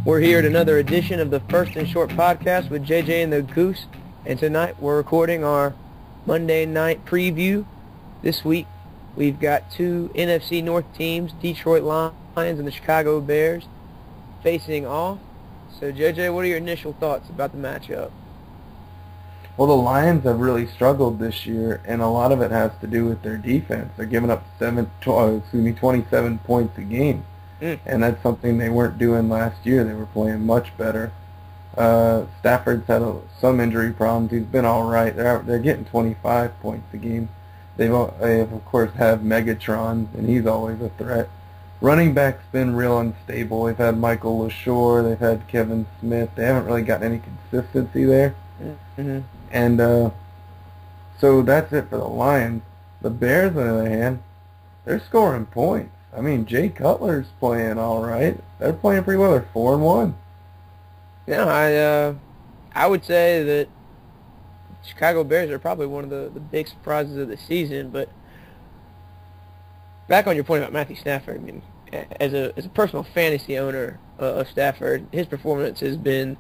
We're here at another edition of the First and Short podcast with JJ and the Goose, and tonight we're recording our Monday night preview. This week we've got two NFC North teams, Detroit Lions and the Chicago Bears, facing off. So JJ, what are your initial thoughts about the matchup? Well, the Lions have really struggled this year, and a lot of it has to do with their defense. They're giving up 27 points a game. And that's something they weren't doing last year. They were playing much better. Stafford's had some injury problems. He's been all right. They're getting 25 points a game. They of course have Megatron, and he's always a threat. Running back's been real unstable. They've had Michael LaShore. They've had Kevin Smith. They haven't really gotten any consistency there. And so that's it for the Lions. The Bears, on the other hand, they're scoring points. I mean, Jay Cutler's playing all right. They're playing pretty well. They're 4-1. Yeah, I would say that Chicago Bears are probably one of the big surprises of the season. But back on your point about Matthew Stafford, I mean, as a personal fantasy owner of Stafford, his performance has been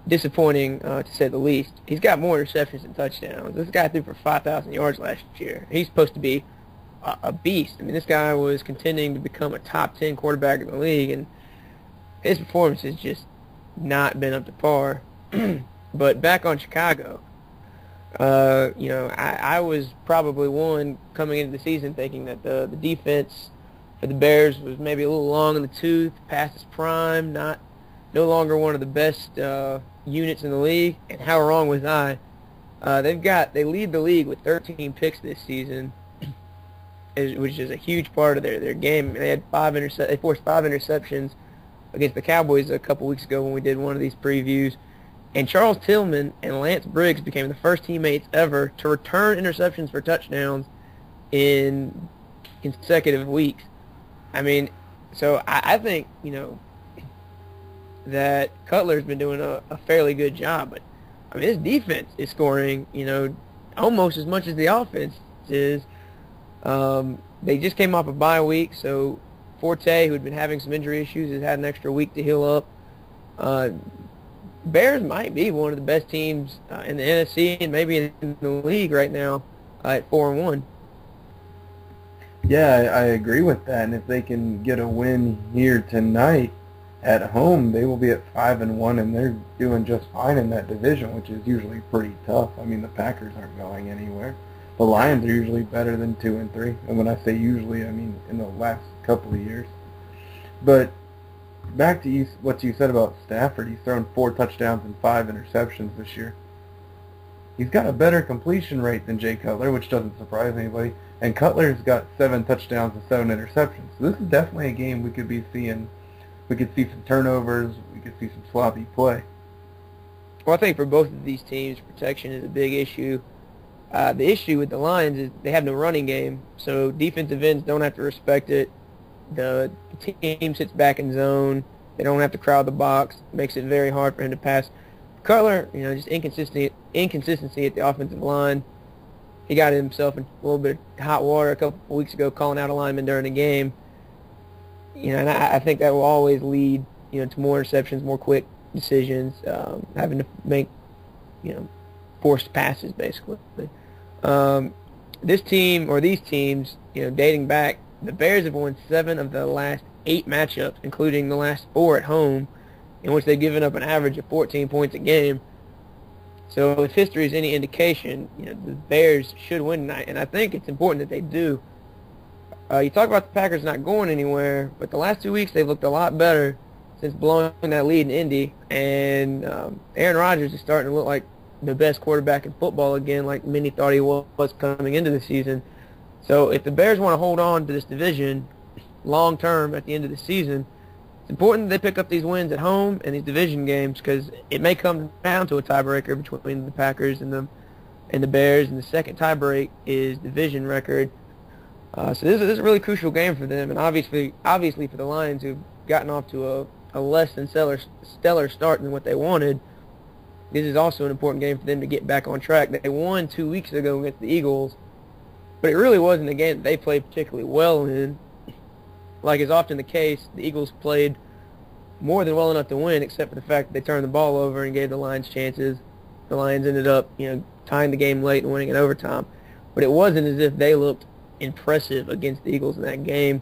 disappointing, to say the least. He's got more interceptions than touchdowns. This guy threw for 5,000 yards last year. He's supposed to be a beast. I mean, this guy was contending to become a top 10 quarterback in the league, and his performance has just not been up to par. But back on Chicago, I was probably one coming into the season thinking that the defense for the Bears was maybe a little long in the tooth, past its prime, no longer one of the best units in the league. And how wrong was I? They lead the league with 13 picks this season, which is a huge part of their game. They had they forced 5 interceptions against the Cowboys a couple weeks ago when we did one of these previews. And Charles Tillman and Lance Briggs became the first teammates ever to return interceptions for touchdowns in consecutive weeks. I mean, so I think, that Cutler's been doing a fairly good job. But, I mean, his defense is scoring, almost as much as the offense is. They just came off a bye week, so Forte, who had been having some injury issues, has had an extra week to heal up. Bears might be one of the best teams in the NFC and maybe in the league right now at 4-1. Yeah, I agree with that. And if they can get a win here tonight at home, they will be at 5-1, and they're doing just fine in that division, which is usually pretty tough. I mean, the Packers aren't going anywhere. The Lions are usually better than 2-3, and when I say usually, I mean in the last couple of years. But back to what you said about Stafford, he's thrown 4 touchdowns and 5 interceptions this year. He's got a better completion rate than Jay Cutler, which doesn't surprise anybody. And Cutler's got 7 touchdowns and 7 interceptions. So this is definitely a game we could be seeing. We could see some turnovers. We could see some sloppy play. Well, I think for both of these teams, protection is a big issue. The issue with the Lions is they have no running game, so defensive ends don't have to respect it. The team sits back in zone. They don't have to crowd the box. It makes it very hard for him to pass. Cutler, just inconsistency at the offensive line. He got himself in a little bit of hot water a couple of weeks ago calling out a lineman during the game. And I think that will always lead, to more interceptions, more quick decisions, having to make, forced passes, basically. This team, or these teams, dating back, the Bears have won 7 of the last 8 matchups, including the last 4 at home, in which they've given up an average of 14 points a game. So if history is any indication, the Bears should win tonight, and I think it's important that they do. You talk about the Packers not going anywhere, but the last 2 weeks they've looked a lot better since blowing that lead in Indy, and Aaron Rodgers is starting to look like the best quarterback in football again, like many thought he was coming into the season. So if the Bears want to hold on to this division long term at the end of the season, it's important that they pick up these wins at home and these division games, because it may come down to a tiebreaker between the Packers and the Bears, and the second tiebreak is division record. So this is a really crucial game for them, and obviously for the Lions, who've gotten off to a less than stellar start than what they wanted. This is also an important game for them to get back on track. They won 2 weeks ago against the Eagles, but it really wasn't a game that they played particularly well in. Like is often the case, the Eagles played more than well enough to win, except for the fact that they turned the ball over and gave the Lions chances. The Lions ended up, tying the game late and winning in overtime. But it wasn't as if they looked impressive against the Eagles in that game.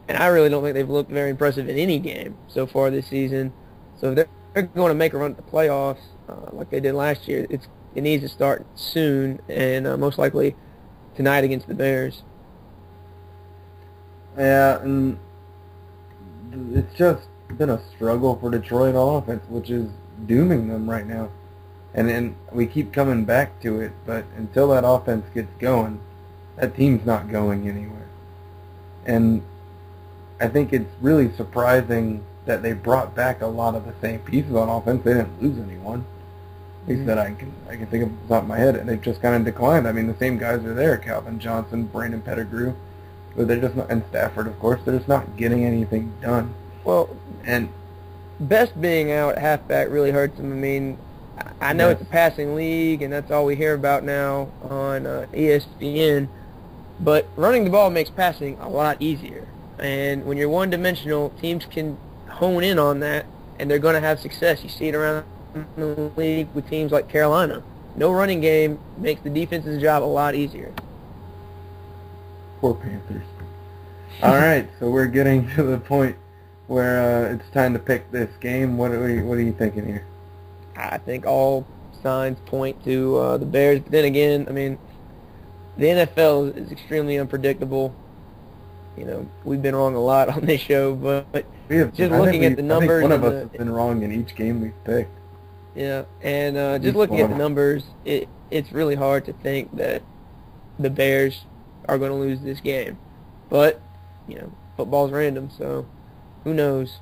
And I really don't think they've looked very impressive in any game so far this season. So if they're going to make a run at the playoffs like they did last year, it needs to start soon, and most likely tonight against the Bears. Yeah, and it's just been a struggle for Detroit on offense, which is dooming them right now. And then we keep coming back to it, but until that offense gets going, that team's not going anywhere. And I think it's really surprising that they brought back a lot of the same pieces on offense. They didn't lose anyone. At least that I can think of off the top of my head, and they've just kind of declined. I mean, the same guys are there: Calvin Johnson, Brandon Pettigrew, but they're just not, and Stafford, of course. They're just not getting anything done. Well, and Best being out at halfback really hurts them. I mean, I know it's a passing league, and that's all we hear about now on ESPN. But running the ball makes passing a lot easier. And when you're one-dimensional, teams can hone in on that, and they're going to have success. You see it around the league with teams like Carolina. No running game makes the defense's job a lot easier. Poor Panthers. All right, so we're getting to the point where it's time to pick this game. What are you thinking here? I think all signs point to the Bears. But then again, I mean, the NFL is extremely unpredictable. We've been wrong a lot on this show, but just looking at the numbers. I think one of us has been wrong in each game we've picked. Yeah, and just looking at the numbers, it's really hard to think that the Bears are going to lose this game. But, football's random, so who knows?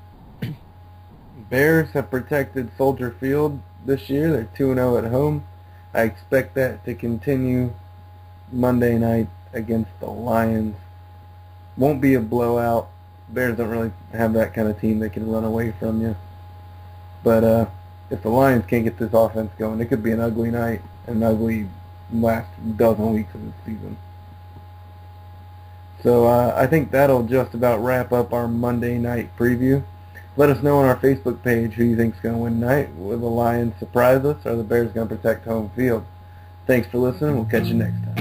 Bears have protected Soldier Field this year. They're 2-0 at home. I expect that to continue Monday night against the Lions. Won't be a blowout. Bears don't really have that kind of team that can run away from you. But if the Lions can't get this offense going, it could be an ugly night, an ugly last dozen weeks of the season. So I think that'll just about wrap up our Monday night preview. Let us know on our Facebook page who you think's going to win tonight. Will the Lions surprise us, or are the Bears going to protect home field? Thanks for listening. We'll catch you next time.